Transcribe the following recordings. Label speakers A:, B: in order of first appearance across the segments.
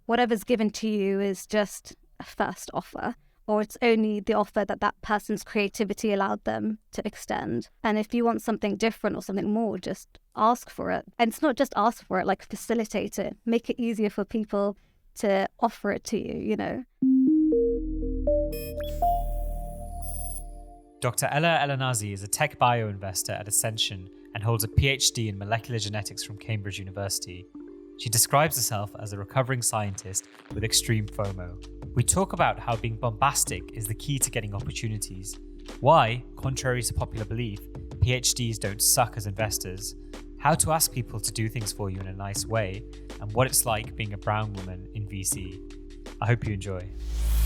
A: whatever's given to you is just a first offer, or it's only the offer that that person's creativity allowed them to extend. And if you want something different or something more, just ask for it. And it's not just ask for it, like facilitate it, make it easier for people to offer it to you, you know.
B: Dr. Ella Elanazi is a tech bio investor at Ascension and holds a PhD in molecular genetics from Cambridge University. She describes herself as a recovering scientist with extreme FOMO. We talk about how being bombastic is the key to getting opportunities, why, contrary to popular belief, PhDs don't suck as investors, how to ask people to do things for you in a nice way, and what it's like being a brown woman in VC. I hope you enjoy.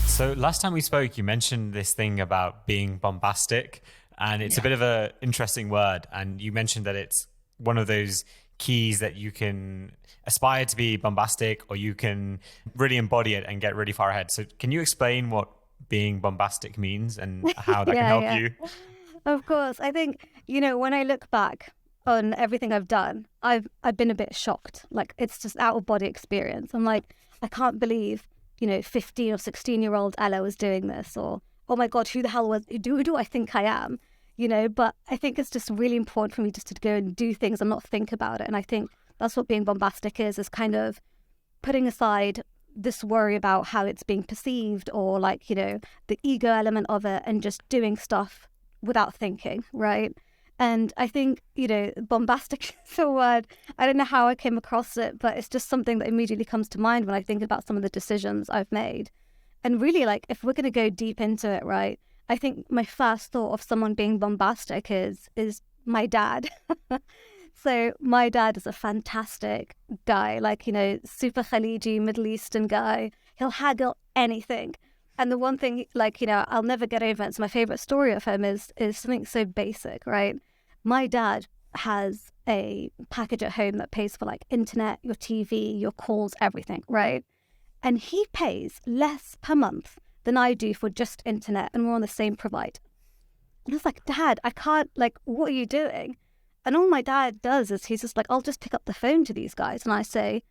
B: So last time we spoke, you mentioned this thing about being bombastic, and it's a bit of an interesting word. And you mentioned that it's one of those keys that you can aspire to be bombastic, or you can really embody it and get really far ahead. So can you explain what being bombastic means and how that can help you?
A: Of course. I think, you know, when I look back on everything I've done, I've been a bit shocked. Like, it's just out of body experience. I'm like, I can't believe, you know, 15 or 16-year-old Ella was doing this, or, oh my God, who do I think I am? You know, but I think it's just really important for me just to go and do things and not think about it. And I think that's what being bombastic is kind of putting aside this worry about how it's being perceived, or like, you know, the ego element of it, and just doing stuff without thinking, right? And I think, you know, bombastic is a word. I don't know how I came across it, but it's just something that immediately comes to mind when I think about some of the decisions I've made. And really, like, if we're going to go deep into it, right, I think my first thought of someone being bombastic is my dad. So my dad is a fantastic guy, like, you know, super Khaliji, Middle Eastern guy. He'll haggle anything. And the one thing, like, you know, I'll never get over, it's my favorite story of him, is something so basic, right? My dad has a package at home that pays for like internet, your TV, your calls, everything, right? And he pays less per month than I do for just internet, and we're on the same provider. And I was like, Dad, I can't, like, what are you doing? And all my dad does is he's just like, I'll just pick up the phone to these guys. And I say,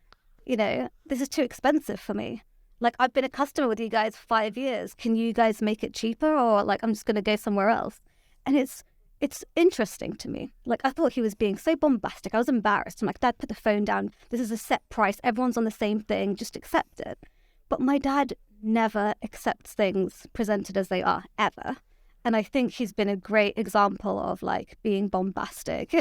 A: you know, this is too expensive for me. Like, I've been a customer with you guys for 5 years. Can you guys make it cheaper? Or like, I'm just going to go somewhere else. And it's interesting to me. Like, I thought he was being so bombastic. I was embarrassed. I'm like, Dad, put the phone down. This is a set price. Everyone's on the same thing. Just accept it. But my dad never accepts things presented as they are, ever. And I think he's been a great example of like being bombastic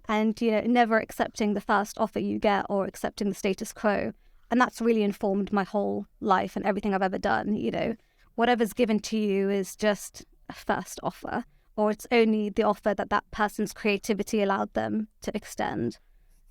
A: and, you know, never accepting the first offer you get or accepting the status quo. And that's really informed my whole life and everything I've ever done. You know, whatever's given to you is just a first offer, or it's only the offer that that person's creativity allowed them to extend.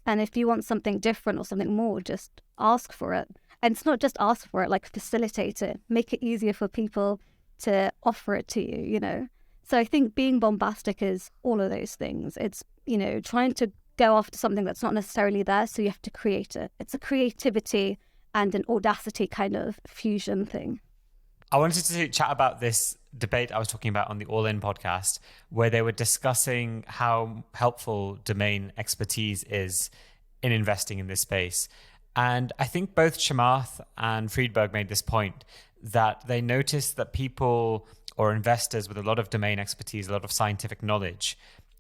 A: And if you want something different or something more, just ask for it. And it's not just ask for it, like facilitate it, make it easier for people to offer it to you, you know. So I think being bombastic is all of those things. It's, you know, trying to go after something that's not necessarily there, so you have to create it. It's a creativity and an audacity kind of fusion thing.
B: I wanted to chat about this debate I was talking about on the All In podcast, where they were discussing how helpful domain expertise is in investing in this space. And I think both Chamath and Friedberg made this point, that they noticed that people or investors with a lot of domain expertise, a lot of scientific knowledge,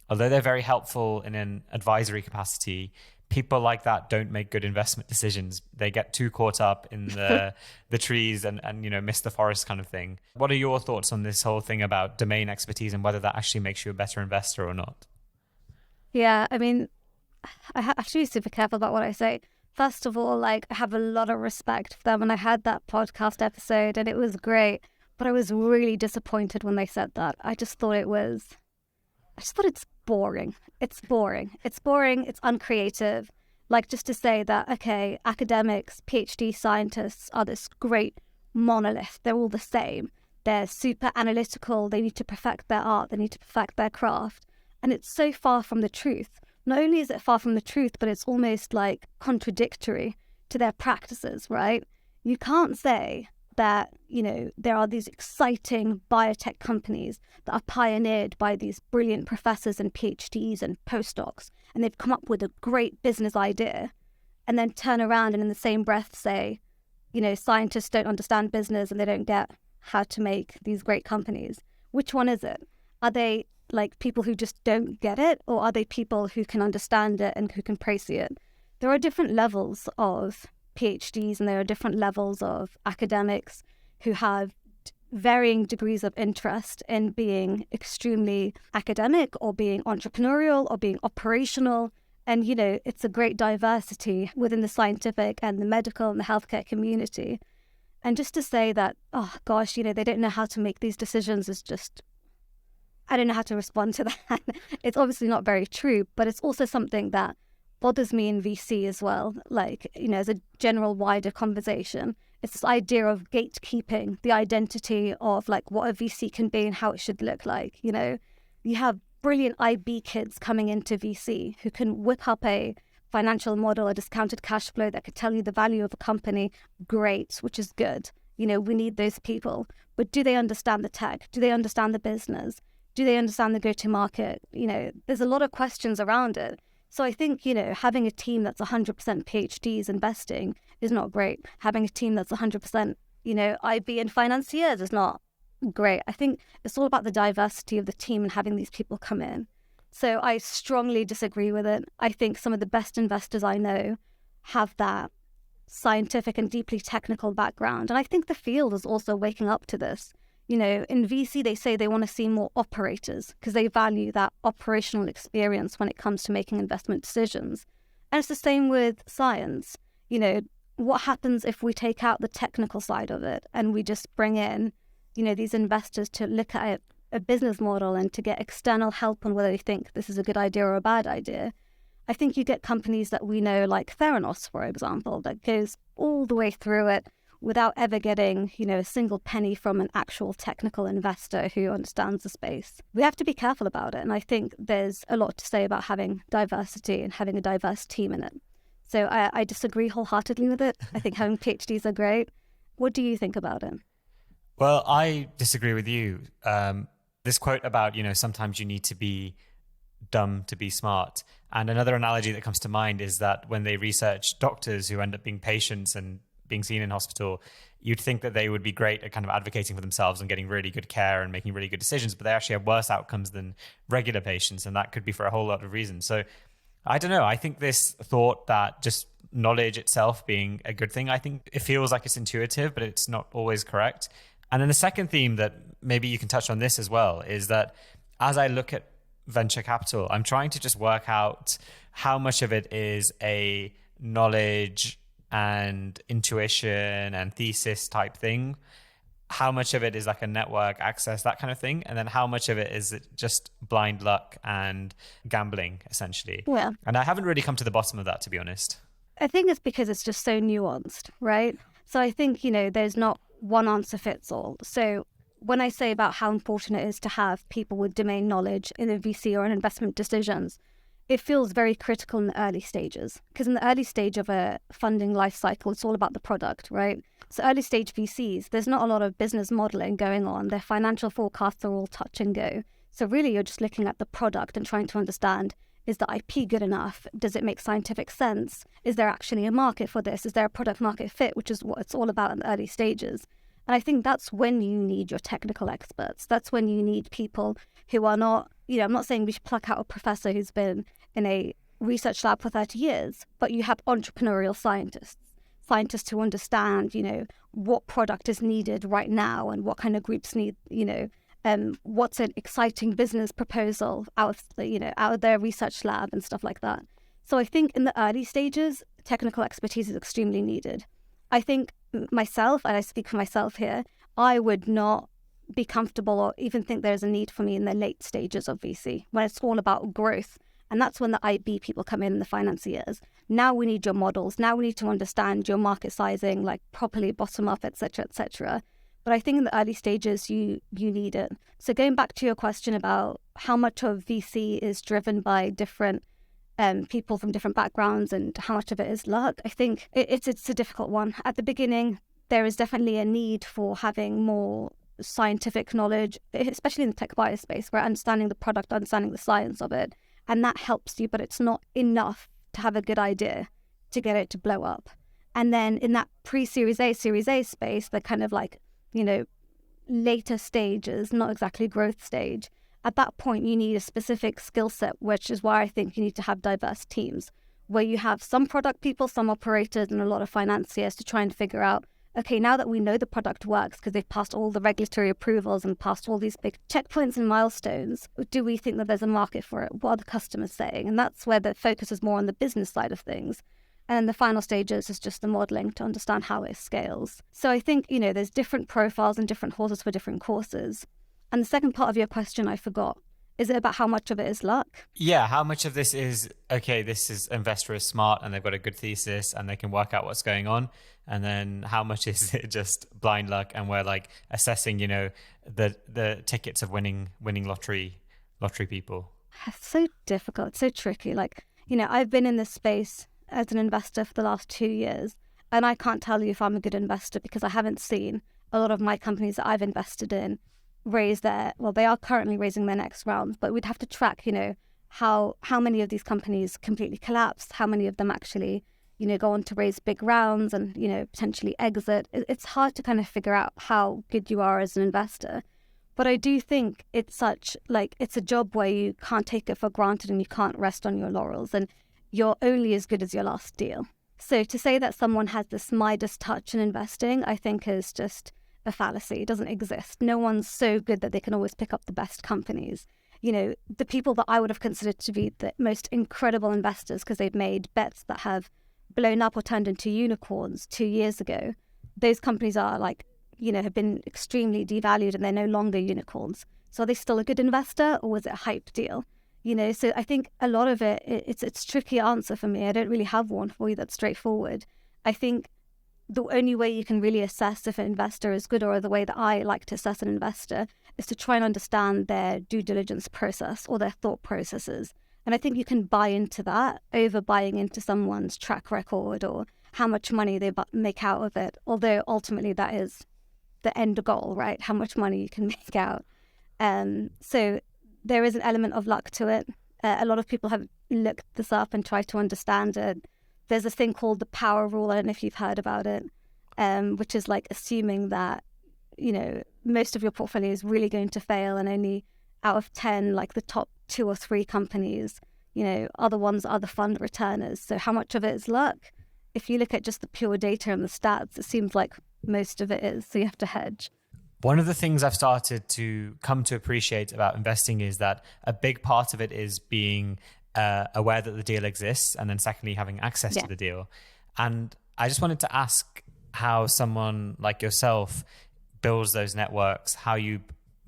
B: although they're very helpful in an advisory capacity, people like that don't make good investment decisions. They get too caught up in the trees and you know, miss the forest kind of thing. What are your thoughts on this whole thing about domain expertise and whether that actually makes you a better investor or not?
A: Yeah, I mean, I have to be super careful about what I say. First of all, like, I have a lot of respect for them, and I had that podcast episode and it was great, but I was really disappointed when they said that. I just thought it's boring. It's boring. It's uncreative. Like, just to say that, okay, academics, PhD scientists are this great monolith. They're all the same. They're super analytical. They need to perfect their art. They need to perfect their craft. And it's so far from the truth. Not only is it far from the truth, but it's almost like contradictory to their practices, right? You can't say that, you know, there are these exciting biotech companies that are pioneered by these brilliant professors and PhDs and postdocs, and they've come up with a great business idea, and then turn around and in the same breath say, scientists don't understand business and they don't get how to make these great companies. Which one is it? Are they like people who just don't get it, or are they people who can understand it and who can praise it? There are different levels of PhDs and there are different levels of academics who have varying degrees of interest in being extremely academic or being entrepreneurial or being operational. And, it's a great diversity within the scientific and the medical and the healthcare community. And just to say that, oh gosh, they don't know how to make these decisions is just, I don't know how to respond to that. It's obviously not very true, but it's also something that bothers me in VC as well. Like, as a general wider conversation, it's this idea of gatekeeping the identity of like what a VC can be and how it should look like. You have brilliant IB kids coming into VC who can whip up a financial model, a discounted cash flow that could tell you the value of a company. Great, which is good. We need those people. But do they understand the tech? Do they understand the business? Do they understand the go-to-market? There's a lot of questions around it. So I think, having a team that's 100% PhDs investing is not great. Having a team that's 100%, IB and financiers is not great. I think it's all about the diversity of the team and having these people come in. So I strongly disagree with it. I think some of the best investors I know have that scientific and deeply technical background. And I think the field is also waking up to this. In VC, they say they want to see more operators because they value that operational experience when it comes to making investment decisions. And it's the same with science. What happens if we take out the technical side of it and we just bring in, these investors to look at a business model and to get external help on whether they think this is a good idea or a bad idea? I think you get companies that we know, like Theranos, for example, that goes all the way through it without ever getting, a single penny from an actual technical investor who understands the space. We have to be careful about it. And I think there's a lot to say about having diversity and having a diverse team in it. So I disagree wholeheartedly with it. I think having PhDs are great. What do you think about it?
B: Well, I disagree with you. This quote about, sometimes you need to be dumb to be smart. And another analogy that comes to mind is that when they research doctors who end up being patients and being seen in hospital, you'd think that they would be great at kind of advocating for themselves and getting really good care and making really good decisions, but they actually have worse outcomes than regular patients. And that could be for a whole lot of reasons. So I don't know. I think this thought that just knowledge itself being a good thing, I think it feels like it's intuitive, but it's not always correct. And then the second theme that maybe you can touch on this as well is that as I look at venture capital, I'm trying to just work out how much of it is a knowledge and intuition and thesis type thing, how much of it is like a network access, that kind of thing, and then how much of it is just blind luck and gambling, essentially.
A: Yeah.
B: And I haven't really come to the bottom of that, to be honest.
A: I think it's because it's just so nuanced, right? So I think, there's not one answer fits all. So when I say about how important it is to have people with domain knowledge in a VC or in investment decisions, it feels very critical in the early stages. Because in the early stage of a funding life cycle, it's all about the product, right? So early stage VCs, there's not a lot of business modeling going on. Their financial forecasts are all touch and go. So really, you're just looking at the product and trying to understand, is the IP good enough? Does it make scientific sense? Is there actually a market for this? Is there a product market fit, which is what it's all about in the early stages? And I think that's when you need your technical experts. That's when you need people who are not, I'm not saying we should pluck out a professor who's been in a research lab for 30 years, but you have entrepreneurial scientists who understand, what product is needed right now and what kind of groups need, what's an exciting business proposal out of their research lab and stuff like that. So I think in the early stages, technical expertise is extremely needed. I think myself, and I speak for myself here, I would not be comfortable or even think there's a need for me in the late stages of VC when it's all about growth. And that's when the IB people come in and the financiers. Now we need your models. Now we need to understand your market sizing, like properly bottom up, et cetera. But I think in the early stages, you need it. So going back to your question about how much of VC is driven by different people from different backgrounds and how much of it is luck, I think it's a difficult one. At the beginning, there is definitely a need for having more scientific knowledge, especially in the tech bio space, where understanding the product, understanding the science of it, and that helps you, but it's not enough to have a good idea to get it to blow up. And then in that pre-Series A, Series A space, they're kind of like, later stages, not exactly growth stage. At that point, you need a specific skill set, which is why I think you need to have diverse teams, where you have some product people, some operators, and a lot of financiers to try and figure out, okay, now that we know the product works because they've passed all the regulatory approvals and passed all these big checkpoints and milestones, do we think that there's a market for it? What are the customers saying? And that's where the focus is more on the business side of things. And the final stages is just the modeling to understand how it scales. So I think, there's different profiles and different horses for different courses. And the second part of your question I forgot. Is it about how much of it is luck?
B: Yeah, how much of this is, okay, this is investor is smart and they've got a good thesis and they can work out what's going on. And then how much is it just blind luck and we're like assessing, the tickets of winning lottery people?
A: It's so difficult, it's so tricky. I've been in this space as an investor for the last 2 years, and I can't tell you if I'm a good investor because I haven't seen a lot of my companies that I've invested in they are currently raising their next round, but we'd have to track, how many of these companies completely collapsed, how many of them actually, go on to raise big rounds and, potentially exit. It's hard to kind of figure out how good you are as an investor. But I do think it's it's a job where you can't take it for granted and you can't rest on your laurels, and you're only as good as your last deal. So to say that someone has this Midas touch in investing, I think is just a fallacy. It doesn't exist. No one's so good that they can always pick up the best companies. The people that I would have considered to be the most incredible investors because they've made bets that have blown up or turned into unicorns 2 years ago, those companies are have been extremely devalued and they're no longer unicorns. So are they still a good investor or was it a hype deal? So I think a lot of it's a tricky answer for me. I don't really have one for you that's straightforward. I think the only way you can really assess if an investor is good, or the way that I like to assess an investor, is to try and understand their due diligence process or their thought processes. And I think you can buy into that over buying into someone's track record or how much money they make out of it, although ultimately that is the end goal, right? How much money you can make out. So there is an element of luck to it. A lot of people have looked this up and tried to understand it. There's a thing called the power rule. I don't know if you've heard about it, which is assuming that, most of your portfolio is really going to fail and only out of 10, the top 2 or 3 companies, are the ones that are the fund returners. So how much of it is luck? If you look at just the pure data and the stats, it seems like most of it is. So you have to hedge.
B: One of the things I've started to come to appreciate about investing is that a big part of it is being aware that the deal exists, and then secondly, having access to the deal. And I just wanted to ask how someone like yourself builds those networks, how you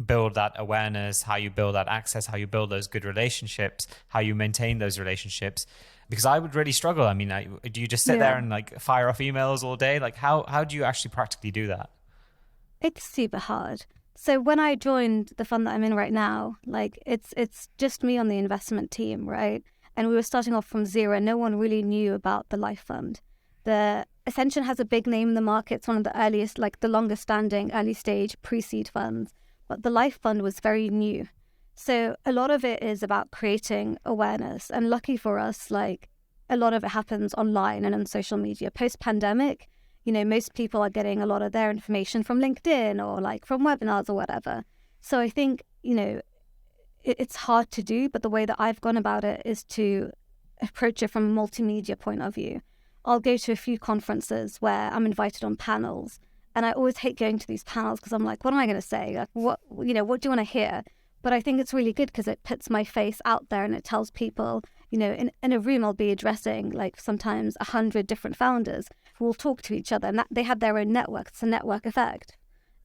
B: build that awareness, how you build that access, how you build those good relationships, how you maintain those relationships. Because I would really struggle. I mean, do you just sit there and fire off emails all day? How do you actually practically do that?
A: It's super hard. So when I joined the fund that I'm in right now, it's just me on the investment team, right? And we were starting off from zero. No one really knew about the Life Fund. The Ascension has a big name in the market. It's one of the earliest, the longest standing early stage pre-seed funds. But the Life Fund was very new. So a lot of it is about creating awareness. And lucky for us, a lot of it happens online and on social media. Post-pandemic, most people are getting a lot of their information from LinkedIn or from webinars or whatever. So I think, it's hard to do, but the way that I've gone about it is to approach it from a multimedia point of view. I'll go to a few conferences where I'm invited on panels, and I always hate going to these panels because I'm like, what am I going to say? What do you want to hear? But I think it's really good because it puts my face out there and it tells people, in a room I'll be addressing sometimes 100 different founders who will talk to each other, and that they have their own network. It's a network effect.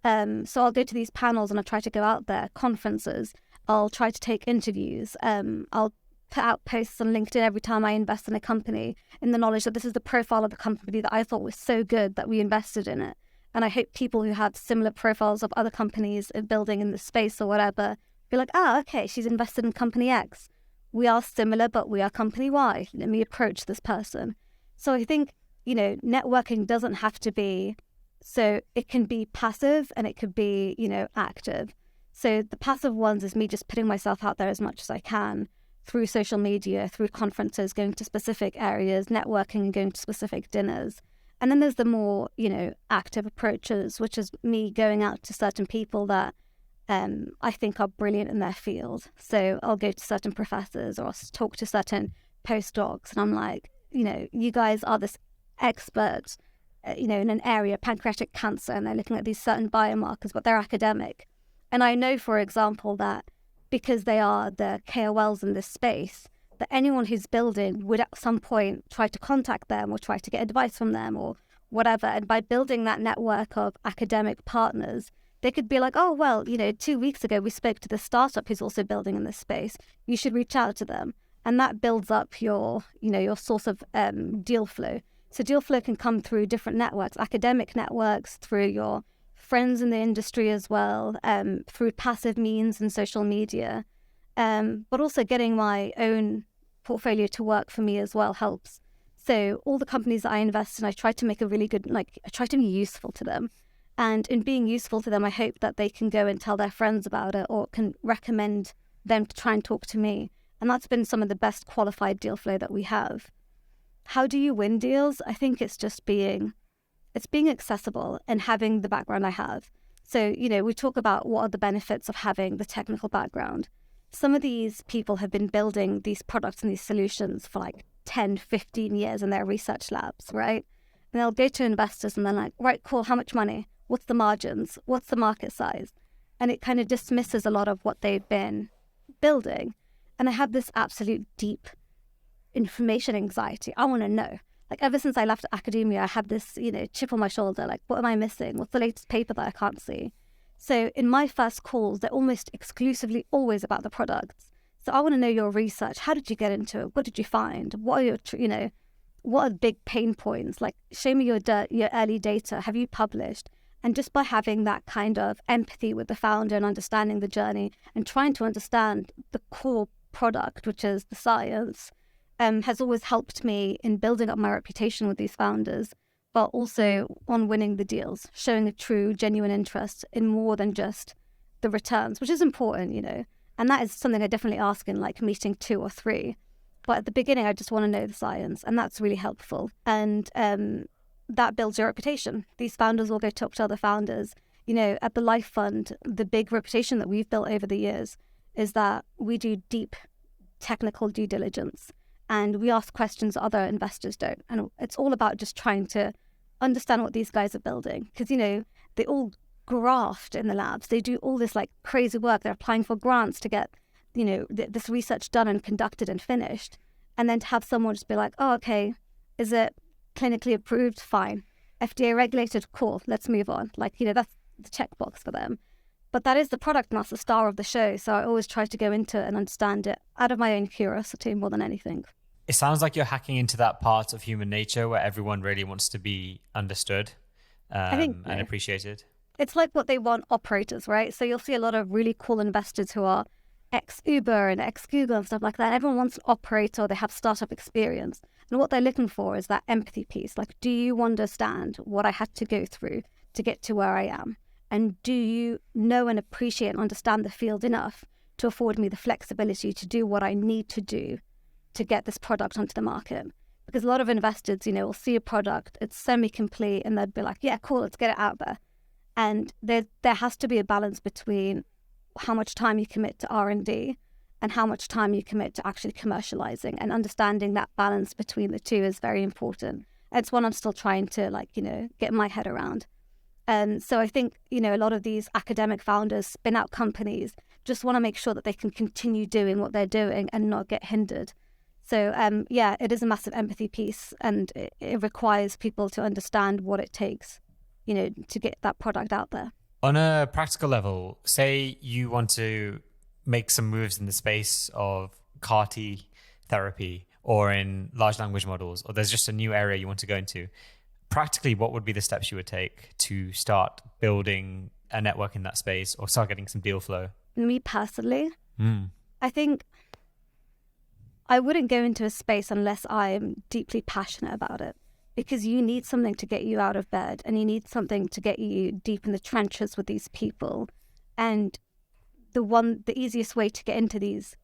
A: So I'll go to these panels and I'll try to go out there, conferences. I'll try to take interviews. I'll put out posts on LinkedIn every time I invest in a company in the knowledge that this is the profile of a company that I thought was so good that we invested in it. And I hope people who have similar profiles of other companies building in the space or whatever be like, okay, she's invested in company X. We are similar, but we are company Y. Let me approach this person. So I think, networking doesn't have to be, so it can be passive and it could be, active. So the passive ones is me just putting myself out there as much as I can through social media, through conferences, going to specific areas, networking and going to specific dinners. And then there's the more, active approaches, which is me going out to certain people that I think are brilliant in their field. So I'll go to certain professors or I'll talk to certain postdocs, and I'm like, you guys are this expert, in an area, pancreatic cancer, and they're looking at these certain biomarkers, but they're academic. And I know, for example, that because they are the KOLs in this space, that anyone who's building would at some point try to contact them or try to get advice from them or whatever. And by building that network of academic partners, they could be like, oh, well, 2 weeks ago we spoke to the startup who's also building in this space. You should reach out to them. And that builds up your source of deal flow. So deal flow can come through different networks, academic networks, through your friends in the industry as well, through passive means and social media. But also getting my own portfolio to work for me as well helps. So all the companies that I invest in, I try to make a really good, I try to be useful to them. And in being useful to them, I hope that they can go and tell their friends about it or can recommend them to try and talk to me. And that's been some of the best qualified deal flow that we have. How do you win deals? I think it's just being accessible and having the background I have. So, we talk about what are the benefits of having the technical background. Some of these people have been building these products and these solutions for 10, 15 years in their research labs, right? And they'll go to investors and they're like, right, cool, how much money? What's the margins? What's the market size? And it kind of dismisses a lot of what they've been building. And I have this absolute deep information anxiety. I want to know. Ever since I left academia, I have this, chip on my shoulder. What am I missing? What's the latest paper that I can't see? So in my first calls, they're almost exclusively always about the products. So I want to know your research. How did you get into it? What did you find? What are your, what are the big pain points? Show me your early data. Have you published? And just by having that kind of empathy with the founder and understanding the journey and trying to understand the core product, which is the science, has always helped me in building up my reputation with these founders, but also on winning the deals, showing a true, genuine interest in more than just the returns, which is important, And that is something I definitely ask in meeting 2 or 3. But at the beginning, I just want to know the science, and that's really helpful. And that builds your reputation. These founders will go talk to other founders. At the Life Fund, the big reputation that we've built over the years is that we do deep technical due diligence. And we ask questions other investors don't. And it's all about just trying to understand what these guys are building. Because, they all graft in the labs. They do all this crazy work. They're applying for grants to get, this research done and conducted and finished. And then to have someone just be like, oh, okay, is it clinically approved? Fine. FDA regulated? Cool. Let's move on. That's the checkbox for them. But that is the product and that's the star of the show. So I always try to go into it and understand it out of my own curiosity more than anything.
B: It sounds like you're hacking into that part of human nature where everyone really wants to be understood and appreciated.
A: It's like what they want operators, right? So you'll see a lot of really cool investors who are ex-Uber and ex-Google and stuff like that. Everyone wants an operator. They have startup experience. And what they're looking for is that empathy piece. Do you understand what I had to go through to get to where I am? And do you know and appreciate and understand the field enough to afford me the flexibility to do what I need to do to get this product onto the market? Because a lot of investors, will see a product, it's semi-complete, and they'd be like, yeah, cool, let's get it out there. And there has to be a balance between how much time you commit to R&D and how much time you commit to actually commercializing, and understanding that balance between the two is very important. It's one I'm still trying to get my head around. And so I think, a lot of these academic founders spin out companies, just want to make sure that they can continue doing what they're doing and not get hindered. So, it is a massive empathy piece, and it requires people to understand what it takes, to get that product out there.
B: On a practical level, say you want to make some moves in the space of CAR-T therapy or in large language models, or there's just a new area you want to go into. Practically, what would be the steps you would take to start building a network in that space or start getting some deal flow?
A: Me personally, I think I wouldn't go into a space unless I'm deeply passionate about it, because you need something to get you out of bed, and you need something to get you deep in the trenches with these people. And the easiest way to get into these,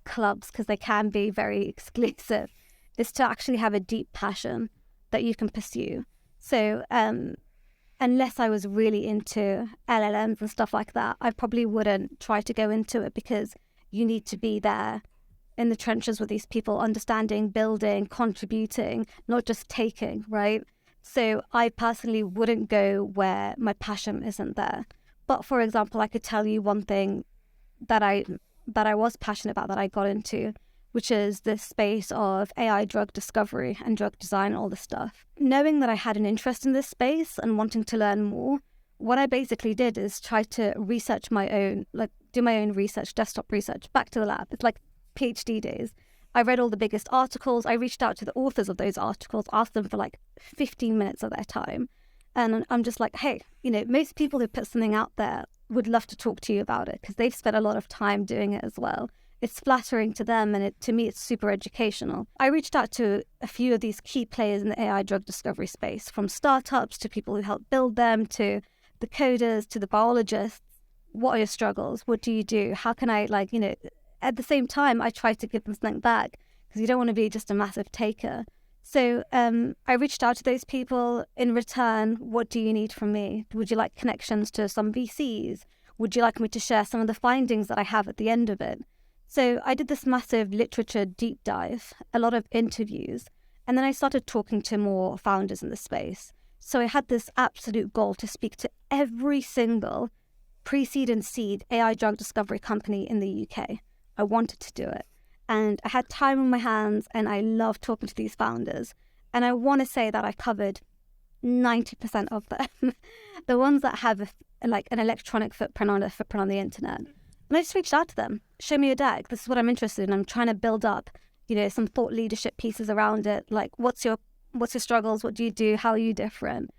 A: clubs, because they can be very exclusive, is to actually have a deep passion that you can pursue. So unless I was really into LLMs and stuff like that, I probably wouldn't try to go into it, because you need to be there in the trenches with these people, understanding, building, contributing, not just taking, right? So I personally wouldn't go where my passion isn't there. But for example, I could tell you one thing that I was passionate about, that I got into, which is this space of AI drug discovery and drug design, all this stuff. Knowing that I had an interest in this space and wanting to learn more, what I basically did is try to research my own, like do my own research, desktop research, back to the lab. It's like PhD days. I read all the biggest articles. I reached out to the authors of those articles, asked them for like 15 minutes of their time. And I'm just like, hey, most people who put something out there would love to talk to you about it, because they've spent a lot of time doing it as well. It's flattering to them, and to me, it's super educational. I reached out to a few of these key players in the AI drug discovery space, from startups to people who help build them, to the coders, to the biologists. What are your struggles? What do you do? How can I, at the same time, I try to give them something back, because you don't want to be just a massive taker. So I reached out to those people. In return, what do you need from me? Would you like connections to some VCs? Would you like me to share some of the findings that I have at the end of it? So I did this massive literature deep dive, a lot of interviews, and then I started talking to more founders in the space. So I had this absolute goal to speak to every single pre-seed and seed AI drug discovery company in the UK. I wanted to do it. And I had time on my hands, and I loved talking to these founders. And I want to say that I covered 90% of them, the ones that have an electronic footprint on the internet. And I just reached out to them. Show me your deck. This is what I'm interested in. I'm trying to build up, some thought leadership pieces around it. Like, what's your struggles? What do you do? How are you different?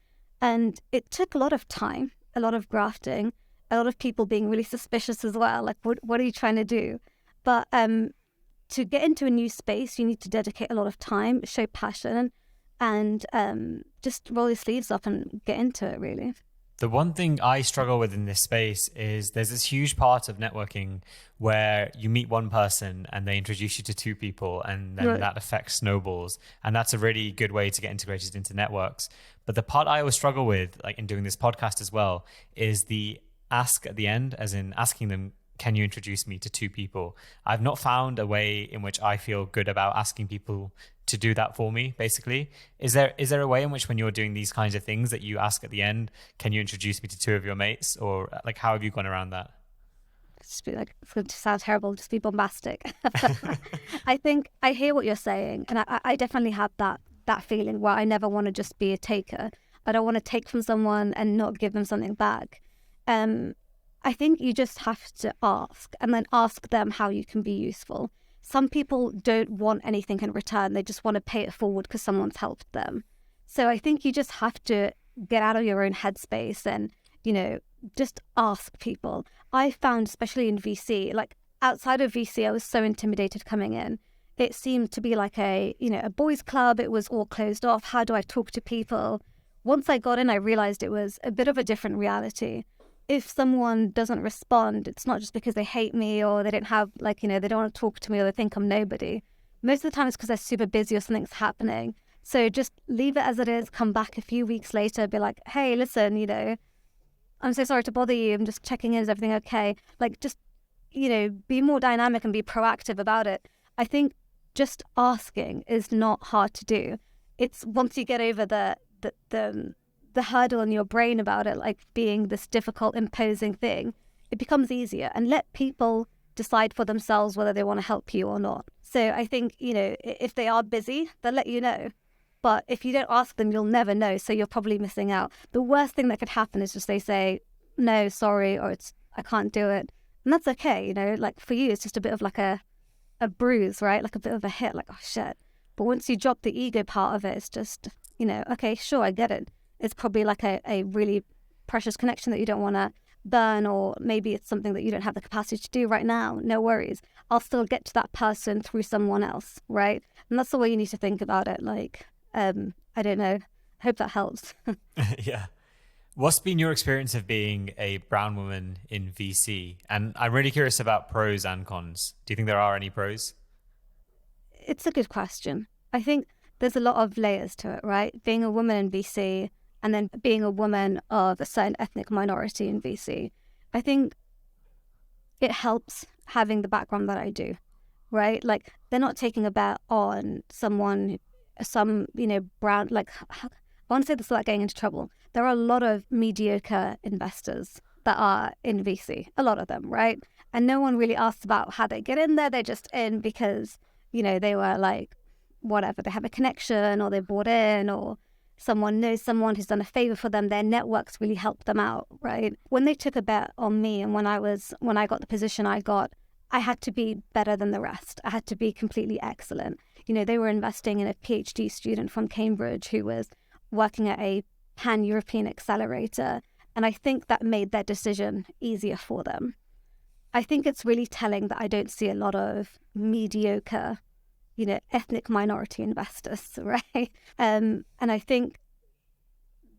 A: And it took a lot of time, a lot of grafting, a lot of people being really suspicious as well. Like, what are you trying to do? But to get into a new space, you need to dedicate a lot of time, show passion, and just roll your sleeves up and get into it, really.
B: The one thing I struggle with in this space is there's this huge part of networking where you meet one person and they introduce you to two people, and then that effect snowballs. And that's a really good way to get integrated into networks. But the part I always struggle with, like in doing this podcast as well, is the ask at the end, as in asking them, can you introduce me to two people? I've not found a way in which I feel good about asking people to do that for me, basically. Is there a way in which, when you're doing these kinds of things, that you ask at the end, can you introduce me to two of your mates? Or like, how have you gone around that?
A: Just be like, it's going to sound terrible, just be bombastic. I think I hear what you're saying. And I definitely have that feeling where I never want to just be a taker. I don't want to take from someone and not give them something back. I think you just have to ask, and then ask them how you can be useful. Some people don't want anything in return. They just want to pay it forward because someone's helped them. So I think you just have to get out of your own headspace and, just ask people. I found, especially in VC, like outside of VC, I was so intimidated coming in. It seemed to be like a boys' club. It was all closed off. How do I talk to people? Once I got in, I realized it was a bit of a different reality. If someone doesn't respond, it's not just because they hate me or they don't have, they don't want to talk to me or they think I'm nobody. Most of the time it's because they're super busy or something's happening. So just leave it as it is, come back a few weeks later, be like, hey, listen, I'm so sorry to bother you. I'm just checking in. Is everything okay? Be more dynamic and be proactive about it. I think just asking is not hard to do. It's once you get over the hurdle in your brain about it, like being this difficult, imposing thing, it becomes easier, and let people decide for themselves whether they want to help you or not. So I think, if they are busy, they'll let you know. But if you don't ask them, you'll never know. So you're probably missing out. The worst thing that could happen is just they say, no, sorry, or I can't do it. And that's okay. For you, it's just a bit of like a bruise, right? Like a bit of a hit, like, oh shit. But once you drop the ego part of it, it's just, okay, sure, I get it. It's probably like a really precious connection that you don't want to burn, or maybe it's something that you don't have the capacity to do right now. No worries. I'll still get to that person through someone else, right? And that's the way you need to think about it. I don't know. I hope that helps.
B: Yeah. What's been your experience of being a brown woman in VC? And I'm really curious about pros and cons. Do you think there are any pros?
A: It's a good question. I think there's a lot of layers to it, right? Being a woman in VC and then being a woman of a certain ethnic minority in VC. I think it helps having the background that I do, right? Like, they're not taking a bet on some, brown, like, I want to say this without getting into trouble. There are a lot of mediocre investors that are in VC, a lot of them, right? And no one really asks about how they get in there. They're just in because, they were like, whatever, they have a connection or they bought in or someone knows someone who's done a favor for them. Their networks really helped them out, right? When they took a bet on me and when I got the position I got, I had to be better than the rest. I had to be completely excellent. They were investing in a PhD student from Cambridge who was working at a pan-European accelerator. And I think that made their decision easier for them. I think it's really telling that I don't see a lot of mediocre, ethnic minority investors, right? And I think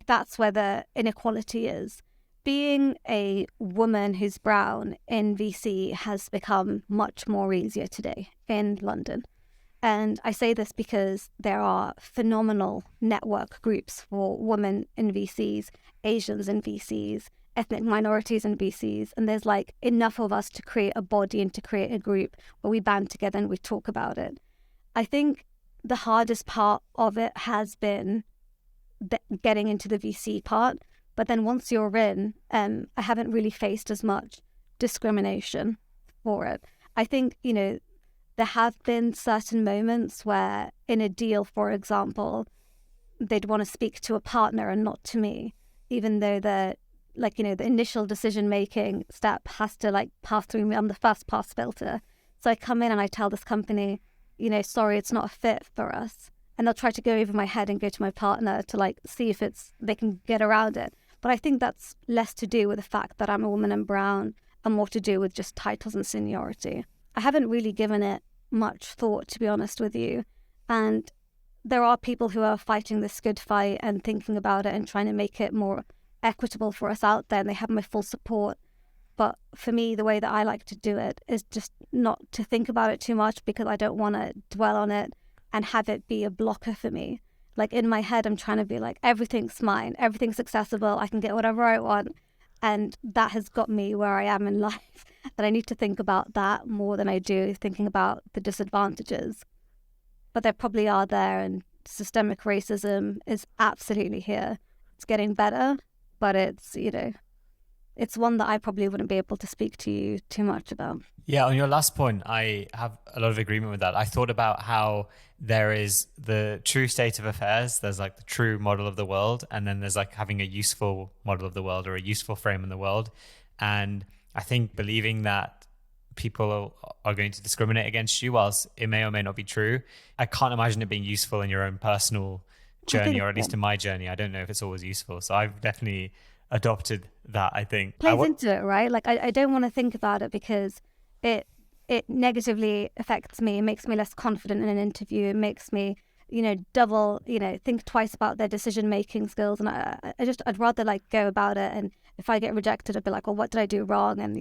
A: that's where the inequality is. Being a woman who's brown in VC has become much more easier today in London. And I say this because there are phenomenal network groups for women in VCs, Asians in VCs, ethnic minorities in VCs. And there's like enough of us to create a body and to create a group where we band together and we talk about it. I think the hardest part of it has been getting into the VC part. But then once you're in, I haven't really faced as much discrimination for it. I think, there have been certain moments where in a deal, for example, they'd want to speak to a partner and not to me, even though the initial decision-making step has to pass through me. I'm the first pass filter. So I come in and I tell this company, sorry, it's not a fit for us. And they'll try to go over my head and go to my partner to see if they can get around it. But I think that's less to do with the fact that I'm a woman and brown and more to do with just titles and seniority. I haven't really given it much thought, to be honest with you. And there are people who are fighting this good fight and thinking about it and trying to make it more equitable for us out there, and they have my full support. But for me, the way that I like to do it is just not to think about it too much, because I don't want to dwell on it and have it be a blocker for me. In my head, I'm trying to be like, everything's mine, everything's accessible, I can get whatever I want. And that has got me where I am in life. And I need to think about that more than I do thinking about the disadvantages. But there probably are there, and systemic racism is absolutely here. It's getting better, but it's, it's one that I probably wouldn't be able to speak to you too much about.
B: Yeah, on your last point, I have a lot of agreement with that. I thought about how there is the true state of affairs. There's the true model of the world. And then there's having a useful model of the world or a useful frame in the world. And I think believing that people are going to discriminate against you, whilst it may or may not be true, I can't imagine it being useful in your own personal journey, or at least in my journey. I don't know if it's always useful. So I've definitely adopted that, I think.
A: Plays into it, right? I don't want to think about it because it negatively affects me. It makes me less confident in an interview. It makes me, double, think twice about their decision-making skills. And I'd rather go about it. And if I get rejected, I'd be like, well, what did I do wrong? And,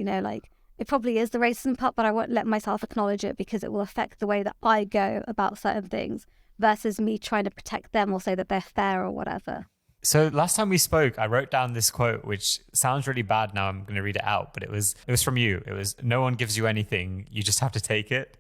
A: it probably is the racism part, but I won't let myself acknowledge it because it will affect the way that I go about certain things versus me trying to protect them or say that they're fair or whatever.
B: So last time we spoke, I wrote down this quote, which sounds really bad now. I'm going to read it out, but it was from you. It was, no one gives you anything. You just have to take it.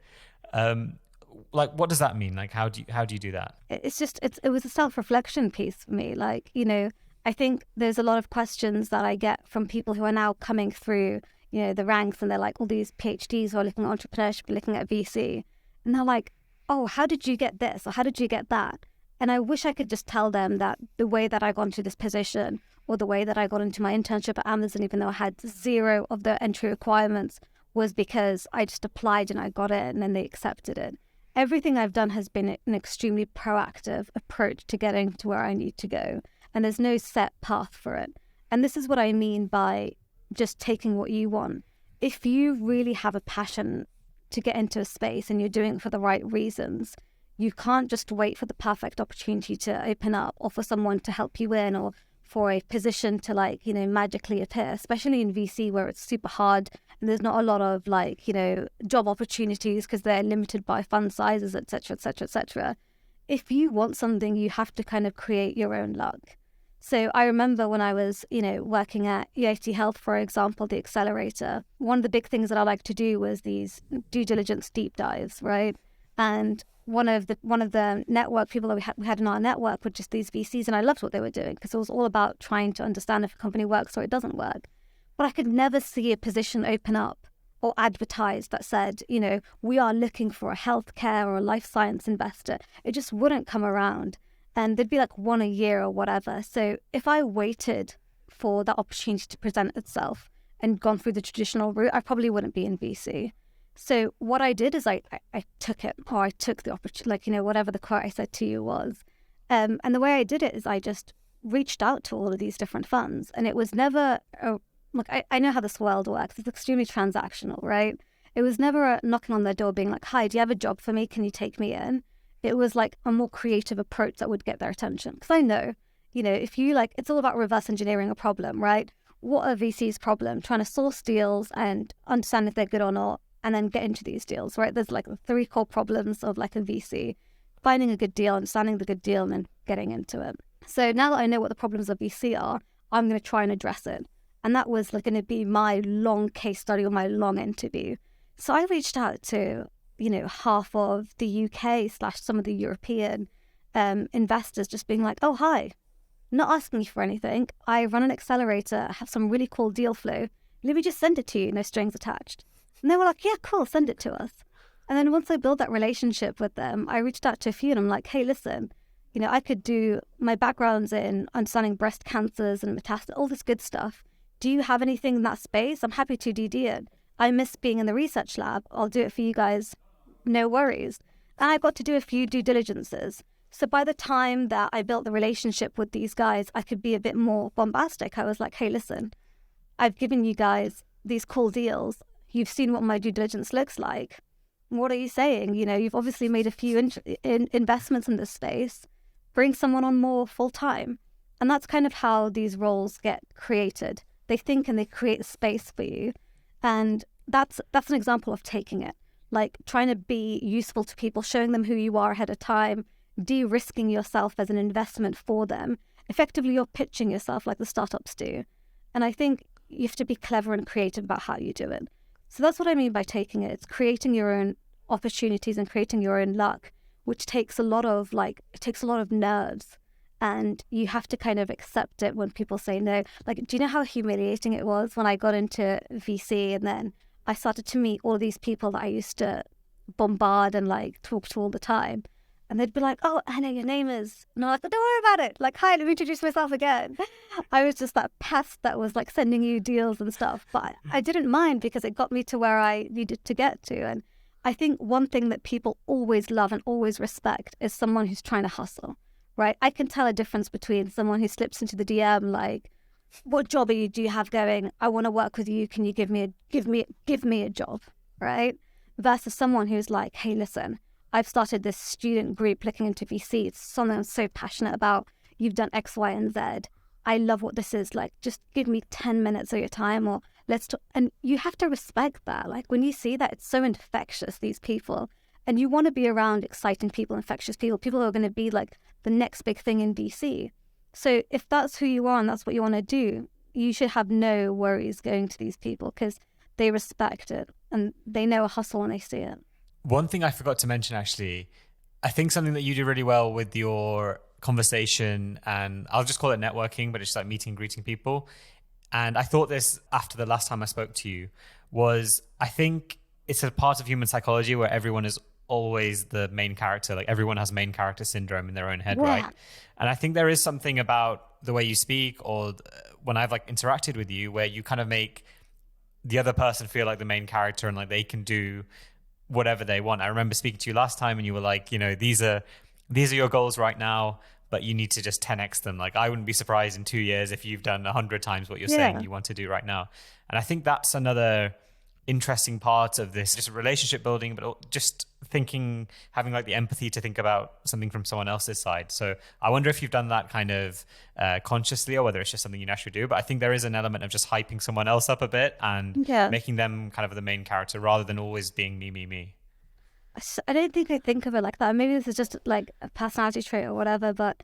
B: What does that mean? How do you do that?
A: It was a self-reflection piece for me. I think there's a lot of questions that I get from people who are now coming through, the ranks, and they're all these PhDs who are looking at entrepreneurship, looking at VC. And they're like, oh, how did you get this? Or how did you get that? And I wish I could just tell them that the way that I got into this position or the way that I got into my internship at Amazon, even though I had zero of the entry requirements, was because I just applied and I got it and then they accepted it. Everything I've done has been an extremely proactive approach to getting to where I need to go. And there's no set path for it. And this is what I mean by just taking what you want. If you really have a passion to get into a space and you're doing it for the right reasons, you can't just wait for the perfect opportunity to open up or for someone to help you in or for a position to magically appear, especially in VC where it's super hard and there's not a lot of job opportunities because they're limited by fund sizes, etc., etc., etc. if you want something, you have to kind of create your own luck. So I remember when I was, working at UIT Health, for example, the accelerator, one of the big things that I like to do was these due diligence deep dives, right? And one of the network people that we had in our network were just these VCs, and I loved what they were doing because it was all about trying to understand if a company works or it doesn't work. But I could never see a position open up or advertised that said, we are looking for a healthcare or a life science investor. It just wouldn't come around. And there'd be like one a year or whatever. So if I waited for that opportunity to present itself and gone through the traditional route, I probably wouldn't be in VC. So what I did is I took it, or I took the opportunity, whatever the quote I said to you was. And the way I did it is I just reached out to all of these different funds. And it was never, I know how this world works. It's extremely transactional, right? It was never a knocking on their door being like, hi, do you have a job for me? Can you take me in? It was like a more creative approach that would get their attention. Because I know, if you it's all about reverse engineering a problem, right? What are VC's problem? Trying to source deals and understand if they're good or not, and then get into these deals, right? There's the 3 core problems of a VC: finding a good deal, understanding the good deal, and then getting into it. So now that I know what the problems of VC are, I'm going to try and address it. And that was going to be my long case study or my long interview. So I reached out to half of the UK / some of the European investors, just being like, oh, hi, not asking you for anything. I run an accelerator. I have some really cool deal flow. Let me just send it to you, no strings attached. And they were like, yeah, cool, send it to us. And then once I built that relationship with them, I reached out to a few and I'm like, hey, listen, I could do my background's in understanding breast cancers and metastasis, all this good stuff. Do you have anything in that space? I'm happy to DD it. I miss being in the research lab. I'll do it for you guys. No worries. And I got to do a few due diligences. So by the time that I built the relationship with these guys, I could be a bit more bombastic. I was like, hey, listen, I've given you guys these cool deals. You've seen what my due diligence looks like. What are you saying? You've obviously made a few investments in this space. Bring someone on more full time. And that's kind of how these roles get created. They think and they create a space for you. And that's an example of taking it. Trying to be useful to people, showing them who you are ahead of time, de-risking yourself as an investment for them. Effectively, you're pitching yourself like the startups do. And I think you have to be clever and creative about how you do it. So that's what I mean by taking it. It's creating your own opportunities and creating your own luck, which takes a lot of nerves. And you have to kind of accept it when people say no. Do you know how humiliating it was when I got into VC and then I started to meet all these people that I used to bombard and talk to all the time. And they'd be like, oh, Anna, your name is... And I'm like, don't worry about it. Hi, let me introduce myself again. I was just that pest that was sending you deals and stuff. But I didn't mind because it got me to where I needed to get to. And I think one thing that people always love and always respect is someone who's trying to hustle, right? I can tell a difference between someone who slips into the DM what job do you have going? I want to work with you. Can you give me a job, right? Versus someone who's like, hey, listen, I've started this student group looking into VC. It's something I'm so passionate about. You've done X, Y, and Z. I love what this is. Just give me 10 minutes of your time or let's talk. And you have to respect that. When you see that, it's so infectious, these people. And you want to be around exciting people, infectious people who are going to be the next big thing in VC. So if that's who you are and that's what you want to do, you should have no worries going to these people because they respect it and they know a hustle when they see it.
B: One thing I forgot to mention, actually, I think something that you do really well with your conversation, and I'll just call it networking, but it's meeting and greeting people. And I thought this after the last time I spoke to you was, I think it's a part of human psychology where everyone is always the main character. Everyone has main character syndrome in their own head, right? And I think there is something about the way you speak or when I've interacted with you where you kind of make the other person feel like the main character and they can do whatever they want. I remember speaking to you last time and you were like, these are your goals right now, but you need to just 10x them. I wouldn't be surprised in 2 years if you've done 100 times what you're saying you want to do right now. And I think that's another interesting part of this, just relationship building, but just thinking, having the empathy to think about something from someone else's side. So I wonder if you've done that kind of consciously or whether it's just something you naturally do. But I think there is an element of just hyping someone else up a bit and making them kind of the main character rather than always being me.
A: I don't think I think of it like that. Maybe this is just like a personality trait or whatever, but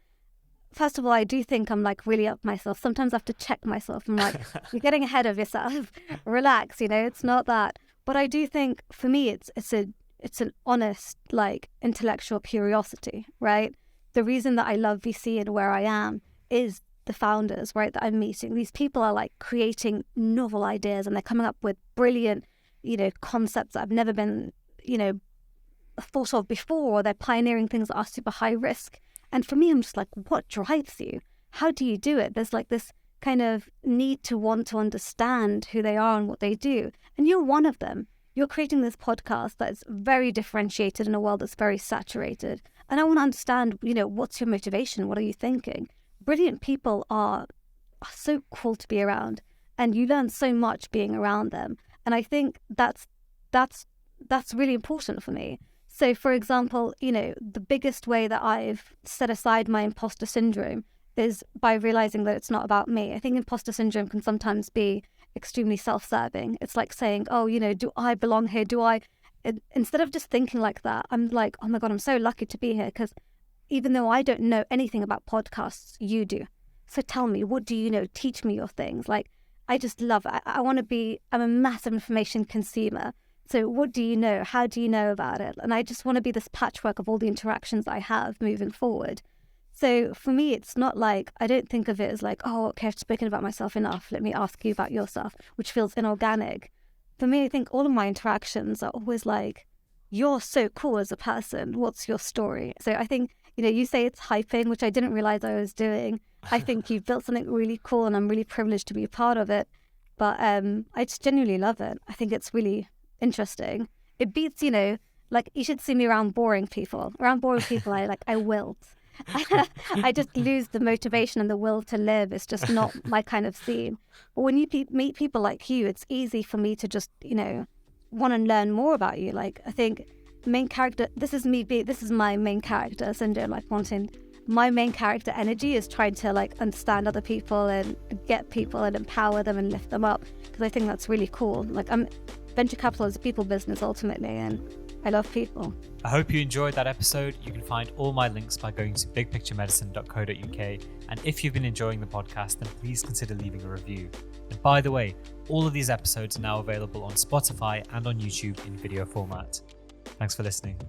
A: first of all, I do think I'm like really up myself. Sometimes I have to check myself. I'm like, you're getting ahead of yourself. Relax, it's not that. But I do think for me, it's an honest, like, intellectual curiosity, right? The reason that I love VC and where I am is the founders, right, that I'm meeting. These people are like creating novel ideas and they're coming up with brilliant, concepts that have never been, thought of before, or they're pioneering things that are super high risk. And for me, I'm just like, what drives you? How do you do it? There's like this kind of need to want to understand who they are and what they do. And you're one of them. You're creating this podcast that's very differentiated in a world that's very saturated. And I want to understand, what's your motivation? What are you thinking? Brilliant people are so cool to be around. And you learn so much being around them. And I think that's really important for me. So, for example, the biggest way that I've set aside my imposter syndrome is by realizing that it's not about me. I think imposter syndrome can sometimes be extremely self-serving. It's like saying, oh, do I belong here? Instead of just thinking like that, I'm like, oh my God, I'm so lucky to be here, because even though I don't know anything about podcasts, you do. So tell me, what do you know? Teach me your things. Like, I just love it. I'm a massive information consumer. So what do you know? How do you know about it? And I just want to be this patchwork of all the interactions I have moving forward. So for me, it's not like, I don't think of it as like, oh, okay, I've spoken about myself enough. Let me ask you about yourself, which feels inorganic. For me, I think all of my interactions are always like, you're so cool as a person. What's your story? So I think, you say it's hyping, which I didn't realize I was doing. I think you've built something really cool and I'm really privileged to be a part of it. But I just genuinely love it. I think it's really interesting. It beats, like, you should see me around boring people. Around boring people, I wilt. I just lose the motivation and the will to live. It's just not my kind of scene. But when you meet people like you, it's easy for me to just, want to learn more about you. Like, I think main character, this is my main character syndrome, like wanting, my main character energy is trying to like understand other people and get people and empower them and lift them up, because I think that's really cool. Like, venture capital is a people business ultimately, and I love people.
B: I hope you enjoyed that episode. You can find all my links by going to bigpicturemedicine.co.uk. And if you've been enjoying the podcast, then please consider leaving a review. And by the way, all of these episodes are now available on Spotify and on YouTube in video format. Thanks for listening.